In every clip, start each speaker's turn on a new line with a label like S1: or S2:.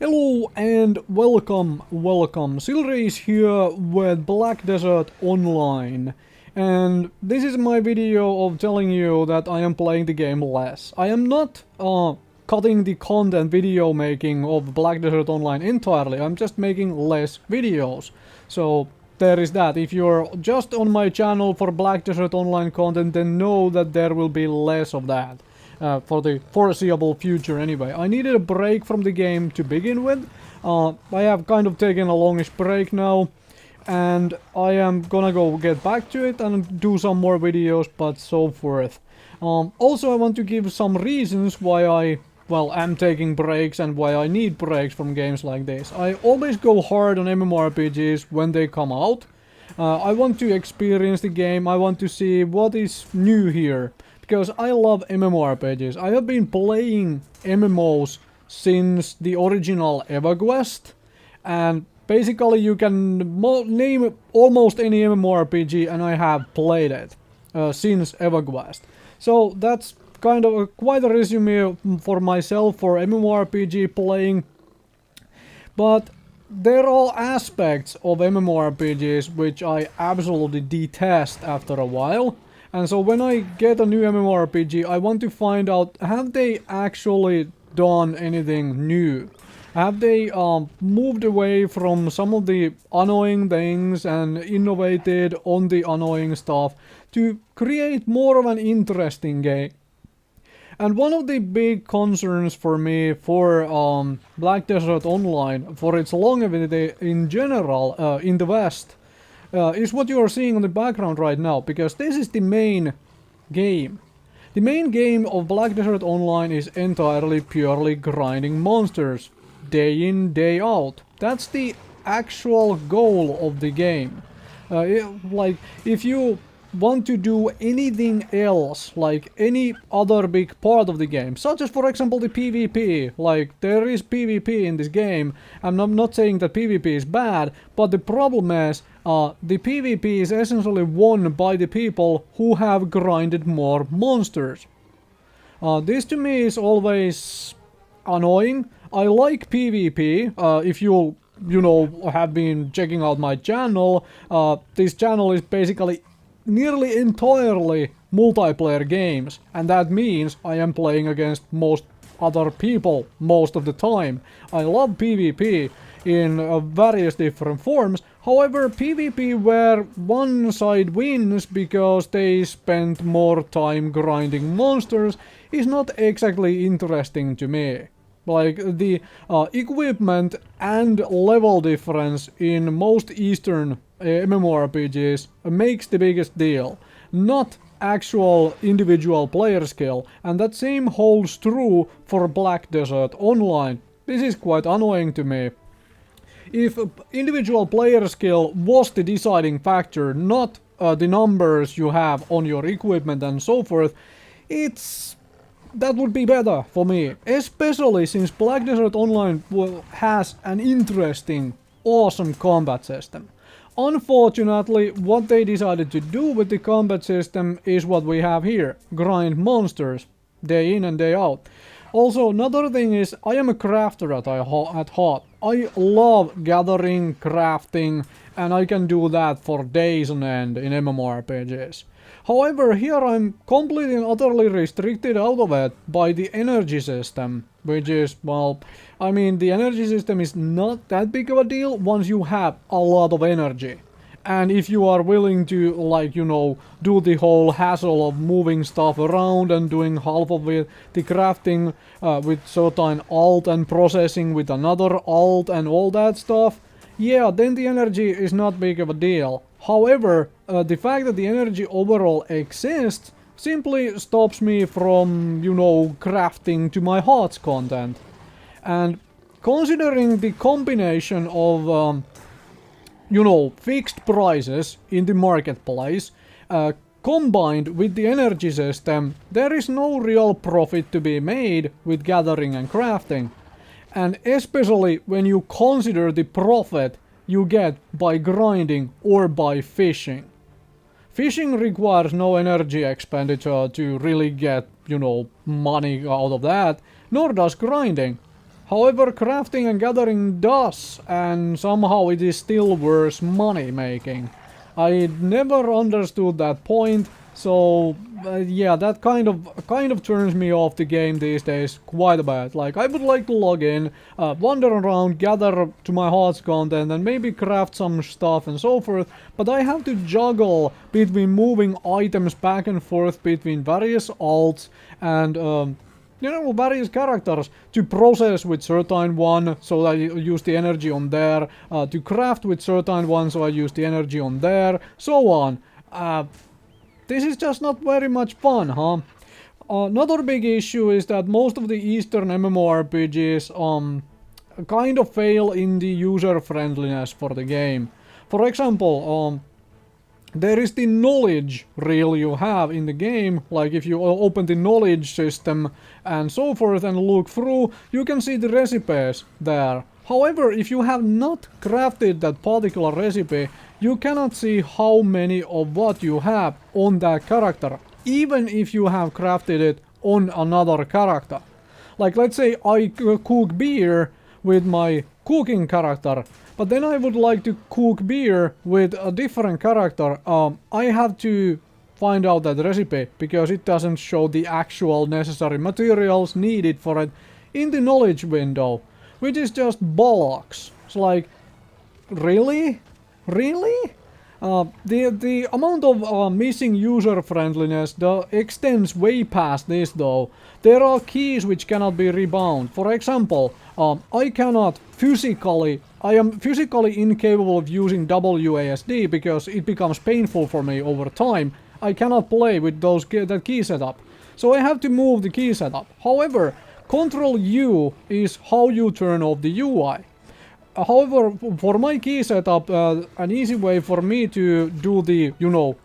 S1: Hello and welcome. Silrace here with Black Desert Online. And this is my video of telling you that I am playing the game less. I am not cutting the content video making of Black Desert Online entirely, I'm just making less videos. So there is that. If you're just on my channel for Black Desert Online content, then know that there will be less of that. For the foreseeable future anyway. I needed a break from the game to begin with. I have kind of taken a longish break now, and I am gonna go get back to it and do some more videos, but so forth. Also, I want to give some reasons why I'm taking breaks and why I need breaks from games like this. I always go hard on MMORPGs when they come out. I want to experience the game, I want to see what is new here. Because I love MMORPGs. I have been playing MMOs since the original EverQuest, and basically you can name almost any MMORPG and I have played it since EverQuest. So that's kind of quite a resume for myself for MMORPG playing. But there are aspects of MMORPGs which I absolutely detest after a while. And so when I get a new MMORPG, I want to find out, have they actually done anything new? Have they moved away from some of the annoying things and innovated on the annoying stuff to create more of an interesting game? And one of the big concerns for me for Black Desert Online, for its longevity in general in the West, is what you are seeing on the background right now, because this is the main game. The main game of Black Desert Online is entirely purely grinding monsters, day in, day out. That's the actual goal of the game. Like, if you want to do anything else, like any other big part of the game, such as for example the PvP, like there is PvP in this game, I'm not saying that PvP is bad, but the problem is the PvP is essentially won by the people who have grinded more monsters. This to me is always annoying. I like PvP. If you know, have been checking out my channel, this channel is basically nearly entirely multiplayer games, and that means I am playing against most other people most of the time. I love PvP in various different forms. However, PvP where one side wins because they spend more time grinding monsters is not exactly interesting to me. Like, the equipment and level difference in most Eastern MMORPGs makes the biggest deal, not actual individual player skill, and that same holds true for Black Desert Online. This is quite annoying to me. If individual player skill was the deciding factor, not the numbers you have on your equipment and so forth, that would be better for me, especially since Black Desert Online has an interesting, awesome combat system. Unfortunately, what they decided to do with the combat system is what we have here: grind monsters, day in and day out. Also, another thing is, I am a crafter at heart. I love gathering, crafting, and I can do that for days on end in MMORPGs. However, here I'm completely and utterly restricted out of it by the energy system, which is, well, I mean, the energy system is not that big of a deal once you have a lot of energy. And if you are willing to, like, you know, do the whole hassle of moving stuff around and doing half of it, the crafting with certain alt and processing with another alt and all that stuff, yeah, then the energy is not big of a deal. However, the fact that the energy overall exists simply stops me from, you know, crafting to my heart's content. And considering the combination of you know, fixed prices in the marketplace, combined with the energy system, there is no real profit to be made with gathering and crafting. And especially when you consider the profit you get by grinding or by fishing. Fishing requires no energy expenditure to really get, you know, money out of that, nor does grinding. However, crafting and gathering does, and somehow it is still worse money making. I never understood that point, so yeah, that kind of turns me off the game these days quite a bit. Like, I would like to log in, wander around, gather to my heart's content, and maybe craft some stuff and so forth, but I have to juggle between moving items back and forth between various alts and you know, various characters to process with certain one, so I use the energy on there, to craft with certain one, so I use the energy on there, so on. This is just not very much fun, huh? Another big issue is that most of the Eastern MMORPGs kind of fail in the user friendliness for the game. For example, there is the knowledge reel you have in the game, like if you open the knowledge system and so forth and look through, you can see the recipes there. However, if you have not crafted that particular recipe, you cannot see how many of what you have on that character, even if you have crafted it on another character. Like, let's say I cook beer with my cooking character, but then I would like to cook beer with a different character. I have to find out that recipe, because it doesn't show the actual necessary materials needed for it in the knowledge window, which is just bollocks. It's like, really? Really? The amount of missing user friendliness extends way past this though. There are keys which cannot be rebound. For example, I am physically incapable of using WASD because it becomes painful for me over time. I cannot play with that key setup. So I have to move the key setup. However, Ctrl U is how you turn off the UI. However, for my key setup, an easy way for me to do the, you know,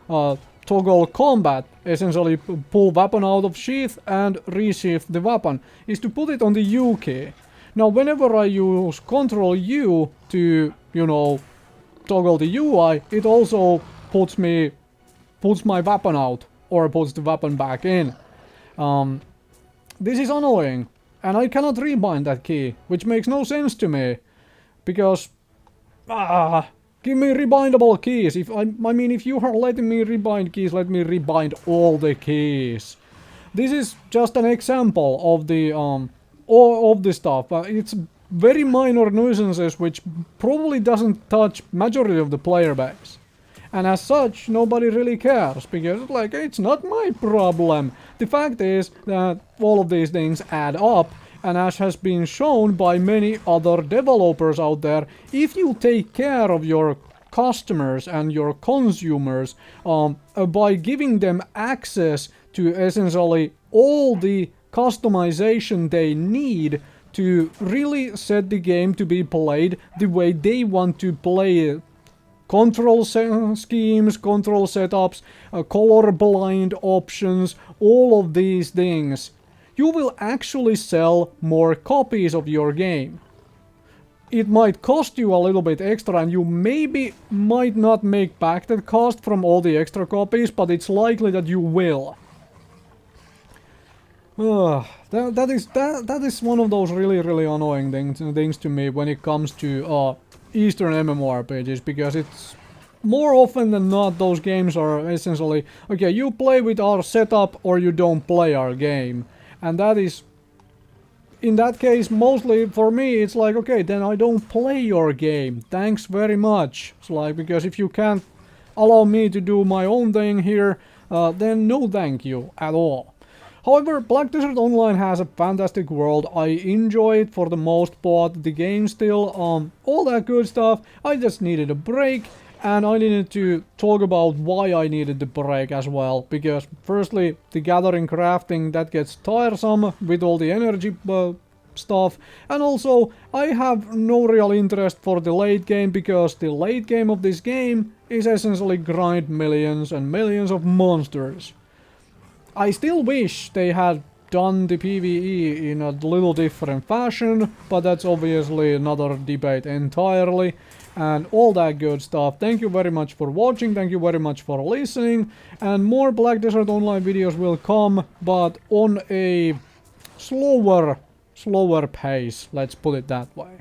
S1: toggle combat, essentially pull weapon out of sheath and resheath the weapon, is to put it on the U key. Now, whenever I use Ctrl U to, you know, toggle the UI, it also puts my weapon out, or puts the weapon back in. This is annoying, and I cannot rebind that key, which makes no sense to me. Because, give me rebindable keys. If you are letting me rebind keys, let me rebind all the keys. This is just an example of the stuff. It's very minor nuisances which probably doesn't touch majority of the player base. And as such, nobody really cares, because like, it's not my problem. The fact is that all of these things add up. And as has been shown by many other developers out there, if you take care of your customers and your consumers by giving them access to essentially all the customization they need to really set the game to be played the way they want to play it. Control schemes, control setups, color blind options, all of these things. You will actually sell more copies of your game. It might cost you a little bit extra, and you might not make back that cost from all the extra copies, but it's likely that you will. That is one of those really annoying things to me when it comes to Eastern MMORPGs, because it's more often than not those games are essentially, okay, you play with our setup or you don't play our game. And that is, in that case, mostly for me, it's like, okay, then I don't play your game. Thanks very much. It's like, because if you can't allow me to do my own thing here, then no thank you at all. However, Black Desert Online has a fantastic world. I enjoy it for the most part. The game still, all that good stuff. I just needed a break. And I needed to talk about why I needed the break as well, because firstly, the gathering crafting, that gets tiresome with all the energy stuff, and also I have no real interest for the late game, because the late game of this game is essentially grind millions and millions of monsters. I still wish they had done the PvE in a little different fashion, but that's obviously another debate entirely. And all that good stuff. Thank you very much for watching, thank you very much for listening, and more Black Desert Online videos will come, but on a slower slower pace, let's put it that way.